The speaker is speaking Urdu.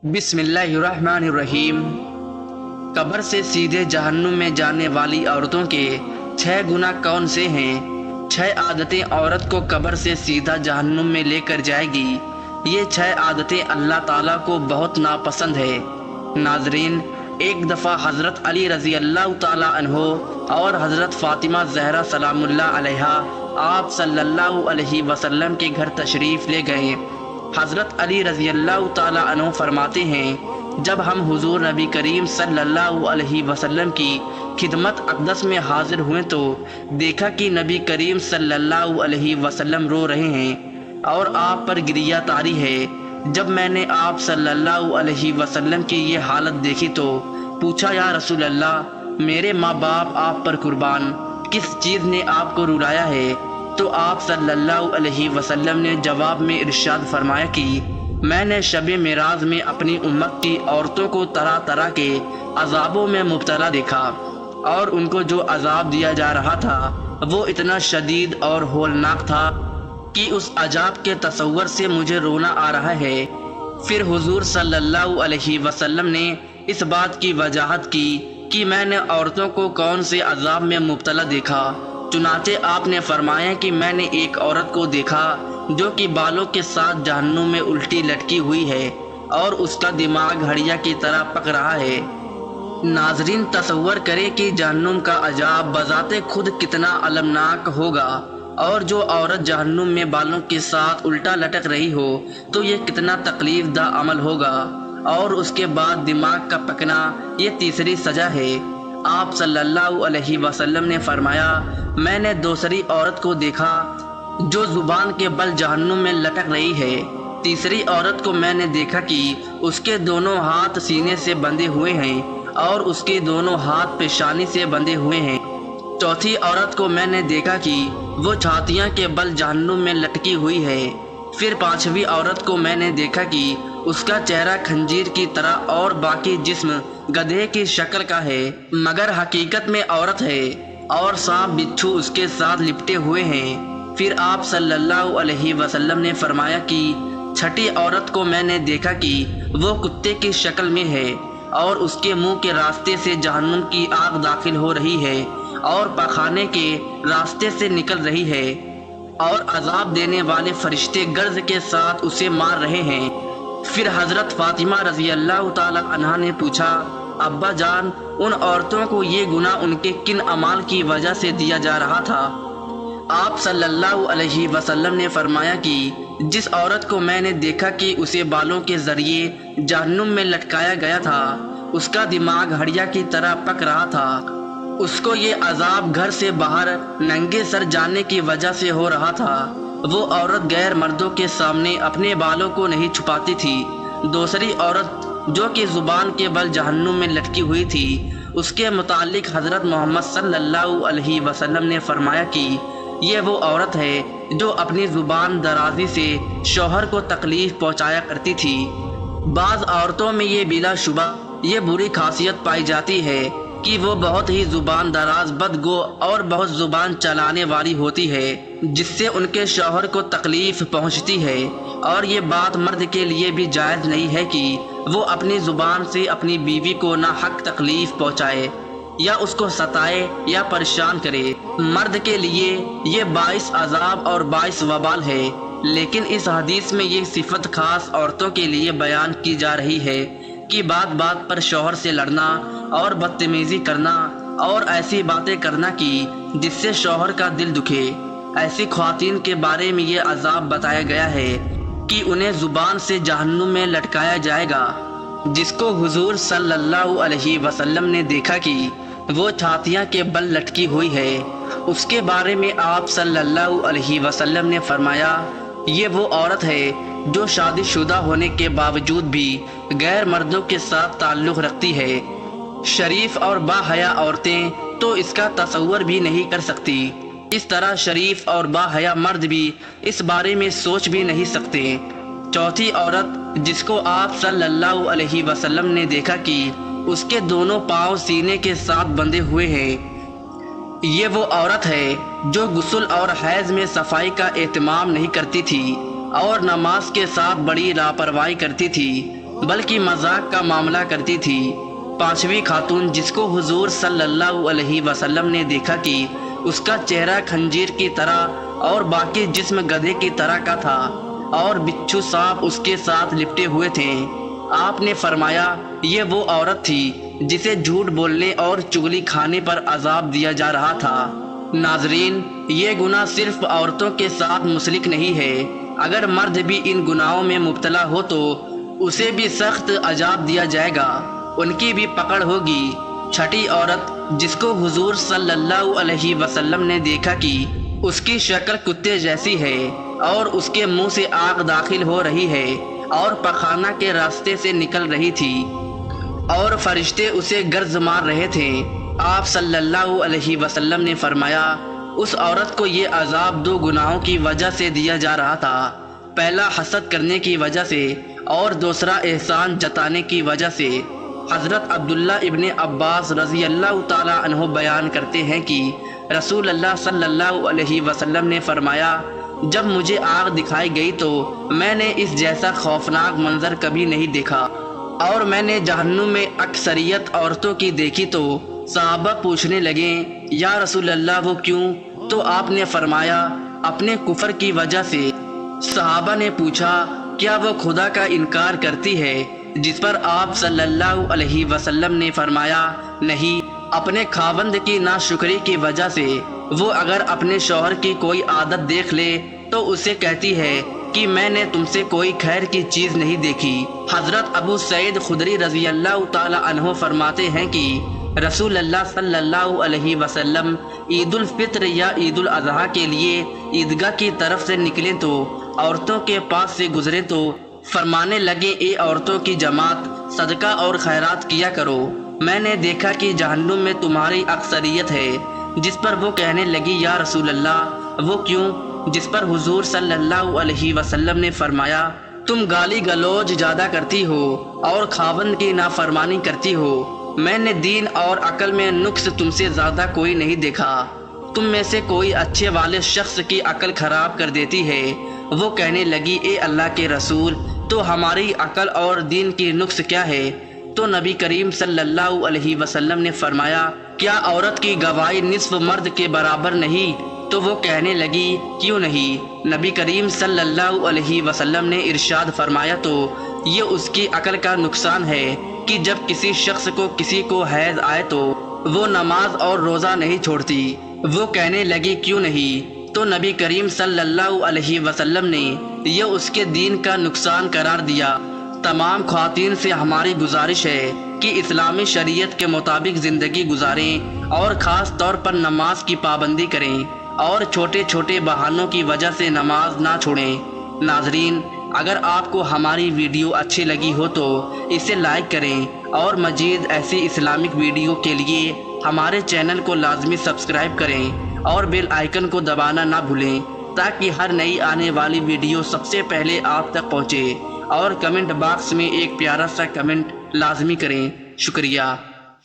بسم اللہ الرحمن الرحیم۔ قبر سے سیدھے جہنم میں جانے والی عورتوں کے 6 گناہ کون سے ہیں؟ 6 عادتیں عورت کو قبر سے سیدھا جہنم میں لے کر جائے گی۔ یہ 6 عادتیں اللہ تعالیٰ کو بہت ناپسند ہے۔ ناظرین، ایک دفعہ حضرت علی رضی اللہ تعالیٰ عنہ اور حضرت فاطمہ زہرا سلام اللہ علیہا آپ صلی اللہ علیہ وسلم کے گھر تشریف لے گئے۔ حضرت علی رضی اللہ تعالیٰ عنہ فرماتے ہیں، جب ہم حضور نبی کریم صلی اللہ علیہ وسلم کی خدمت اقدس میں حاضر ہوئے تو دیکھا کہ نبی کریم صلی اللہ علیہ وسلم رو رہے ہیں اور آپ پر گریہ طاری ہے۔ جب میں نے آپ صلی اللہ علیہ وسلم کی یہ حالت دیکھی تو پوچھا، یا رسول اللہ، میرے ماں باپ آپ پر قربان، کس چیز نے آپ کو رلایا ہے؟ تو آپ صلی اللہ علیہ وسلم نے جواب میں ارشاد فرمایا کہ میں نے شب معراج میں اپنی امت کی عورتوں کو طرح طرح کے عذابوں میں مبتلا دیکھا، اور ان کو جو عذاب دیا جا رہا تھا وہ اتنا شدید اور ہولناک تھا کہ اس عذاب کے تصور سے مجھے رونا آ رہا ہے۔ پھر حضور صلی اللہ علیہ وسلم نے اس بات کی وضاحت کی کہ میں نے عورتوں کو کون سے عذاب میں مبتلا دیکھا۔ چنانچہ آپ نے فرمایا کہ میں نے ایک عورت کو دیکھا جو کہ بالوں کے ساتھ جہنم میں الٹی لٹکی ہوئی ہے اور اس کا دماغ ہڑیا کی طرح پک رہا ہے۔ ناظرین، تصور کریں کہ جہنم کا عذاب بذات خود کتنا المناک ہوگا، اور جو عورت جہنم میں بالوں کے ساتھ الٹا لٹک رہی ہو تو یہ کتنا تکلیف دہ عمل ہوگا، اور اس کے بعد دماغ کا پکنا یہ تیسری سزا ہے۔ آپ صلی اللہ علیہ وسلم نے فرمایا، میں نے دوسری عورت کو دیکھا جو زبان کے بل جہنم میں لٹک رہی ہے۔ تیسری عورت کو میں نے دیکھا کہ اس کے دونوں ہاتھ سینے سے بندھے ہوئے ہیں اور اس کے دونوں ہاتھ پیشانی سے بندھے ہوئے ہیں۔ چوتھی عورت کو میں نے دیکھا کہ وہ چھاتیاں کے بل جہنم میں لٹکی ہوئی ہے۔ پھر پانچویں عورت کو میں نے دیکھا کہ اس کا چہرہ خنجیر کی طرح اور باقی جسم گدھے کی شکل کا ہے، مگر حقیقت میں عورت ہے، اور سانپ بچھو اس کے ساتھ لپٹے ہوئے ہیں۔ پھر آپ صلی اللہ علیہ وسلم نے فرمایا کہ چھٹی عورت کو میں نے دیکھا کہ وہ کتے کی شکل میں ہے اور اس کے منہ کے راستے سے جہنم کی آگ داخل ہو رہی ہے اور پخانے کے راستے سے نکل رہی ہے، اور عذاب دینے والے فرشتے گرز کے ساتھ اسے مار رہے ہیں۔ پھر حضرت فاطمہ رضی اللہ تعالی عنہا نے پوچھا، ابا جان، ان عورتوں کو یہ گناہ ان کے کن اعمال کی وجہ سے دیا جا رہا تھا؟ آپ صلی اللہ علیہ وسلم نے فرمایا کہ جس عورت کو میں نے دیکھا کہ اسے بالوں کے ذریعے جہنم میں لٹکایا گیا تھا، اس کا دماغ ہڑیا کی طرح پک رہا تھا، اس کو یہ عذاب گھر سے باہر ننگے سر جانے کی وجہ سے ہو رہا تھا۔ وہ عورت غیر مردوں کے سامنے اپنے بالوں کو نہیں چھپاتی تھی۔ دوسری عورت جو کہ زبان کے بل جہنم میں لٹکی ہوئی تھی، اس کے متعلق حضرت محمد صلی اللہ علیہ وسلم نے فرمایا کہ یہ وہ عورت ہے جو اپنی زبان درازی سے شوہر کو تکلیف پہنچایا کرتی تھی۔ بعض عورتوں میں یہ بلا شبہ یہ بری خاصیت پائی جاتی ہے کہ وہ بہت ہی زبان دراز، بدگو اور بہت زبان چلانے والی ہوتی ہے، جس سے ان کے شوہر کو تکلیف پہنچتی ہے، اور یہ بات مرد کے لیے بھی جائز نہیں ہے کہ وہ اپنی زبان سے اپنی بیوی کو ناحق تکلیف پہنچائے یا اس کو ستائے یا پریشان کرے۔ مرد کے لیے یہ باعث عذاب اور باعث وبال ہے، لیکن اس حدیث میں یہ صفت خاص عورتوں کے لیے بیان کی جا رہی ہے کہ بات بات پر شوہر سے لڑنا اور بدتمیزی کرنا اور ایسی باتیں کرنا کہ جس سے شوہر کا دل دکھے۔ ایسی خواتین کے بارے میں یہ عذاب بتایا گیا ہے کہ انہیں زبان سے جہنم میں لٹکایا جائے گا۔ جس کو حضور صلی اللہ علیہ وسلم نے دیکھا کہ وہ چھاتیاں کے بل لٹکی ہوئی ہے، اس کے بارے میں آپ صلی اللہ علیہ وسلم نے فرمایا، یہ وہ عورت ہے جو شادی شدہ ہونے کے باوجود بھی غیر مردوں کے ساتھ تعلق رکھتی ہے۔ شریف اور باحیا عورتیں تو اس کا تصور بھی نہیں کر سکتی، اس طرح شریف اور باحیا مرد بھی اس بارے میں سوچ بھی نہیں سکتے۔ چوتھی عورت جس کو آپ صلی اللہ علیہ وسلم نے دیکھا کہ اس کے دونوں پاؤں سینے کے ساتھ بندھے ہوئے ہیں، یہ وہ عورت ہے جو غسل اور حیض میں صفائی کا اہتمام نہیں کرتی تھی اور نماز کے ساتھ بڑی لاپرواہی کرتی تھی۔ بلکہ مذاق کا معاملہ کرتی تھی۔ پانچویں خاتون جس کو حضور صلی اللہ علیہ وسلم نے دیکھا کہ اس کا چہرہ خنجر کی طرح اور باقی جسم گدھے کی طرح کا تھا اور بچھو سانپ اس کے ساتھ لپٹے ہوئے تھے، آپ نے فرمایا یہ وہ عورت تھی جسے جھوٹ بولنے اور چغلی کھانے پر عذاب دیا جا رہا تھا۔ ناظرین، یہ گناہ صرف عورتوں کے ساتھ منسلک نہیں ہے، اگر مرد بھی ان گناہوں میں مبتلا ہو تو اسے بھی سخت عذاب دیا جائے گا، ان کی بھی پکڑ ہوگی۔ چھٹی عورت جس کو حضور صلی اللہ علیہ وسلم نے دیکھا کہ اس کی شکل کتے جیسی ہے اور اس کے منہ سے آگ داخل ہو رہی ہے اور پخانہ کے راستے سے نکل رہی تھی اور فرشتے اسے گرز مار رہے تھے، آپ صلی اللہ علیہ وسلم نے فرمایا اس عورت کو یہ عذاب دو گناہوں کی وجہ سے دیا جا رہا تھا، پہلا حسد کرنے کی وجہ سے اور دوسرا احسان جتانے کی وجہ سے۔ حضرت عبداللہ ابن عباس رضی اللہ تعالی عنہ بیان کرتے ہیں کہ رسول اللہ صلی اللہ علیہ وسلم نے فرمایا جب مجھے آگ دکھائی گئی تو میں نے اس جیسا خوفناک منظر کبھی نہیں دیکھا، اور میں نے جہنم میں اکثریت عورتوں کی دیکھی تو صحابہ پوچھنے لگے یا رسول اللہ وہ کیوں؟ تو آپ نے فرمایا اپنے کفر کی وجہ سے۔ صحابہ نے پوچھا کیا وہ خدا کا انکار کرتی ہے؟ جس پر آپ صلی اللہ علیہ وسلم نے فرمایا نہیں، اپنے خاوند کی ناشکری کی وجہ سے۔ وہ اگر اپنے شوہر کی کوئی عادت دیکھ لے تو اسے کہتی ہے کہ میں نے تم سے کوئی خیر کی چیز نہیں دیکھی۔ حضرت ابو سعید خدری رضی اللہ تعالی عنہ فرماتے ہیں کہ رسول اللہ صلی اللہ علیہ وسلم عید الفطر یا عید الاضحیٰ کے لیے عیدگاہ کی طرف سے نکلیں تو عورتوں کے پاس سے گزرے تو فرمانے لگے اے عورتوں کی جماعت، صدقہ اور خیرات کیا کرو، میں نے دیکھا کہ جہنم میں تمہاری اکثریت ہے۔ جس پر وہ کہنے لگی یا رسول اللہ وہ کیوں؟ جس پر حضور صلی اللہ علیہ وسلم نے فرمایا تم گالی گلوچ زیادہ کرتی ہو اور خاوند کی نافرمانی کرتی ہو، میں نے دین اور عقل میں نقص تم سے زیادہ کوئی نہیں دیکھا، تم میں سے کوئی اچھے والے شخص کی عقل خراب کر دیتی ہے۔ وہ کہنے لگی اے اللہ کے رسول تو ہماری عقل اور دین کی نقص کیا ہے؟ تو نبی کریم صلی اللہ علیہ وسلم نے فرمایا کیا عورت کی گواہی نصف مرد کے برابر نہیں؟ تو وہ کہنے لگی کیوں نہیں؟ نبی کریم صلی اللہ علیہ وسلم نے ارشاد فرمایا تو یہ اس کی عقل کا نقصان ہے کہ جب کسی شخص کو کسی کو حیض آئے تو وہ نماز اور روزہ نہیں چھوڑتی۔ وہ کہنے لگی کیوں نہیں؟ تو نبی کریم صلی اللہ علیہ وسلم نے یہ اس کے دین کا نقصان قرار دیا۔ تمام خواتین سے ہماری گزارش ہے کہ اسلامی شریعت کے مطابق زندگی گزاریں اور خاص طور پر نماز کی پابندی کریں اور چھوٹے چھوٹے بہانوں کی وجہ سے نماز نہ چھوڑیں۔ ناظرین، اگر آپ کو ہماری ویڈیو اچھی لگی ہو تو اسے لائک کریں اور مزید ایسی اسلامک ویڈیو کے لیے ہمارے چینل کو لازمی سبسکرائب کریں اور بیل آئیکن کو دبانا نہ بھولیں تاکہ ہر نئی آنے والی ویڈیو سب سے پہلے آپ تک پہنچے، اور کمنٹ باکس میں ایک پیارا سا کمنٹ لازمی کریں۔ شکریہ۔